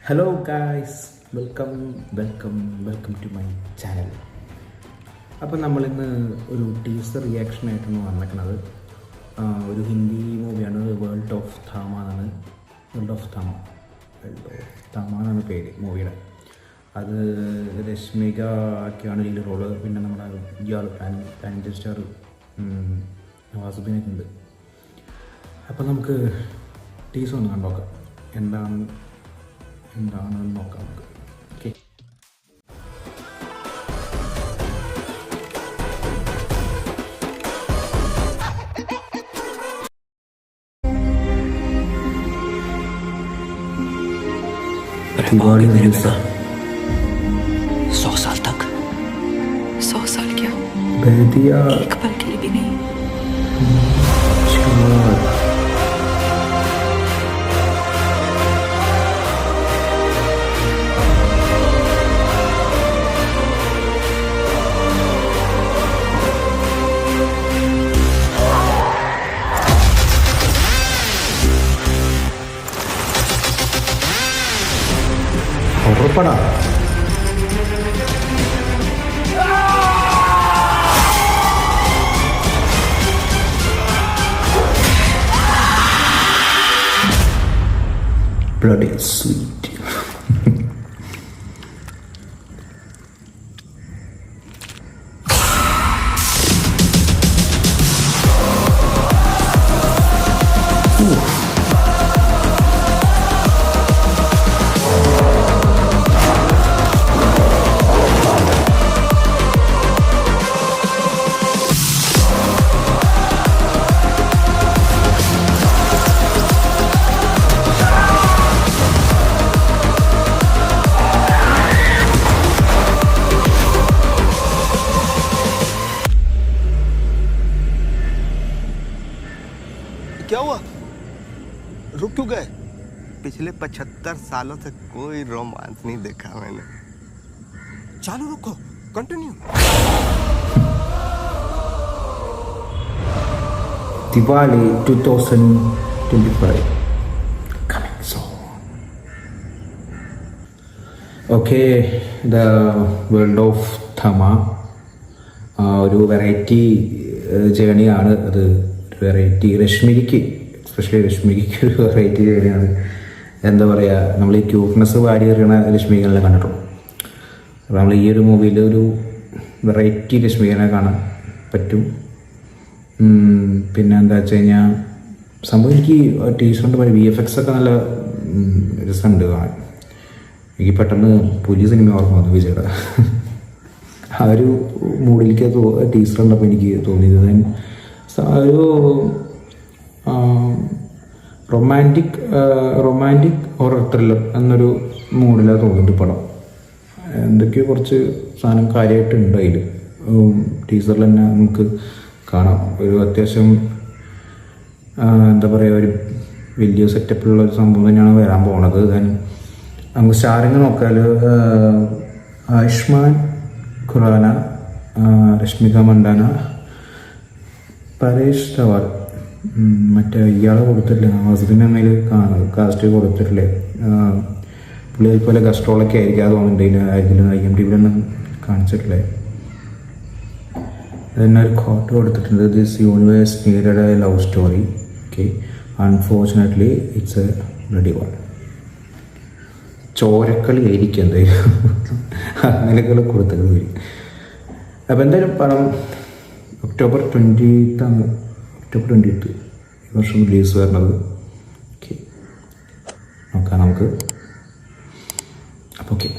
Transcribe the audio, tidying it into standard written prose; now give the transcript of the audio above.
Hello guys, welcome to my channel. അപ്പോൾ നമ്മളിന്ന് ഒരു ടീസർ റിയാക്ഷനായിട്ടാണ് വന്നിരിക്കുന്നത്. ഒരു ഹിന്ദി മൂവിയാണ്, വേൾഡ് ഓഫ് താമ എന്നാണ് പേര് മൂവിയുടെ. അത് രശ്മിക ഒക്കെയാണ് ലീഡ് റോള്. പിന്നെ നമ്മുടെ ഇയാൾ പാൻ സ്റ്റാർ നവാസുദ്ദീനൊക്കെ ഉണ്ട്. അപ്പം നമുക്ക് ടീസർ ഒന്ന് കണ്ടോക്കാം, എന്താണെന്ന് നോക്കാം നമുക്ക്. ഓക്കെ, दिवाली में रुसा 100 साल तक 100 साल क्या, बेदिया एक पल के लिए भी नहीं. ഉറപ്പടാ. Bloody sweet. क्या हुआ? रुक क्यों गए? पिछले 75 सालों से कोई रोमांस नहीं देखा मैंने. चालू रखो, continue. Diwali 2025 coming soon. Okay, the world of Thama ഒരു വെറൈറ്റി ജേണിയാണ്. അത് വെറൈറ്റി എസ്പെഷ്യലി രശ്മിക്ക് ഒരു വെറൈറ്റി ജേണിയാണ്. എന്താ പറയുക, നമ്മൾ ഈ ക്യൂട്ട്നെസ് വാരി എറിയണ രശ്മികനെല്ലാം കണ്ടിട്ടുള്ളൂ. അപ്പോൾ നമ്മൾ ഈ ഒരു മൂവിയിൽ ഒരു വെറൈറ്റി രശ്മികനെ കാണാൻ പറ്റും. പിന്നെ എന്താ വെച്ച് കഴിഞ്ഞാൽ സംഭവം എനിക്ക് ടീച്ചറിൻ്റെ പോലെ VFX ഒക്കെ നല്ല രസമുണ്ട് കാണാൻ. എനിക്ക് പെട്ടെന്ന് പുലി സിനിമ ഓർമ്മ വന്നു, വിജയുടെ ആ ഒരു മൂഡിലേക്ക് ടീച്ചർ ഉണ്ടപ്പോൾ എനിക്ക് തോന്നിയത്. ഒരു റൊമാൻറ്റിക് ഹൊറർ ത്രില്ലർ എന്നൊരു മൂഡിലാണ് തോന്നുന്നുണ്ട് പടം. എന്തൊക്കെയോ കുറച്ച് സാധനം കാര്യമായിട്ടുണ്ട് അതിൽ. ടീച്ചറിൽ തന്നെ നമുക്ക് കാണാം ഒരു അത്യാവശ്യം എന്താ പറയുക, ഒരു വലിയ സെറ്റപ്പിലുള്ള ഒരു സംഭവം തന്നെയാണ് വരാൻ പോണത്. നമുക്ക് സ്റ്റാറിങ് നോക്കിയാൽ ആയുഷ്മാൻ ഖുറാന, രശ്മിക മന്ദാന, പരേഷ് ധവാൻ, മറ്റേ ഇയാളെ കൊടുത്തിട്ടില്ലേ, നവാസുദ്ദീൻ എന്നതിൽ കാസ്റ്റ് കൊടുത്തിട്ടില്ലേ, പുള്ളി അതുപോലെ ഗസ്ട്രോളൊക്കെ ആയിരിക്കും അത് തോന്നുന്നുണ്ട്. IMDb കാണിച്ചിട്ടില്ലേ. അതിന് ഒരു കോട്ട് കൊടുത്തിട്ടുണ്ട്, this universe needed a love story. Okay, unfortunately it's a bloody one. ചോരക്കളി ആയിരിക്കും എന്തായാലും അങ്ങനെയൊക്കെ കൊടുത്തിട്ട്. അപ്പോൾ എന്തായാലും പടം ഒക്ടോബർ 20th ഈ വർഷം റിലീസ് വരുന്നത്. ഓക്കെ, നോക്കാം നമുക്ക്. അപ്പോൾ ഓക്കെ.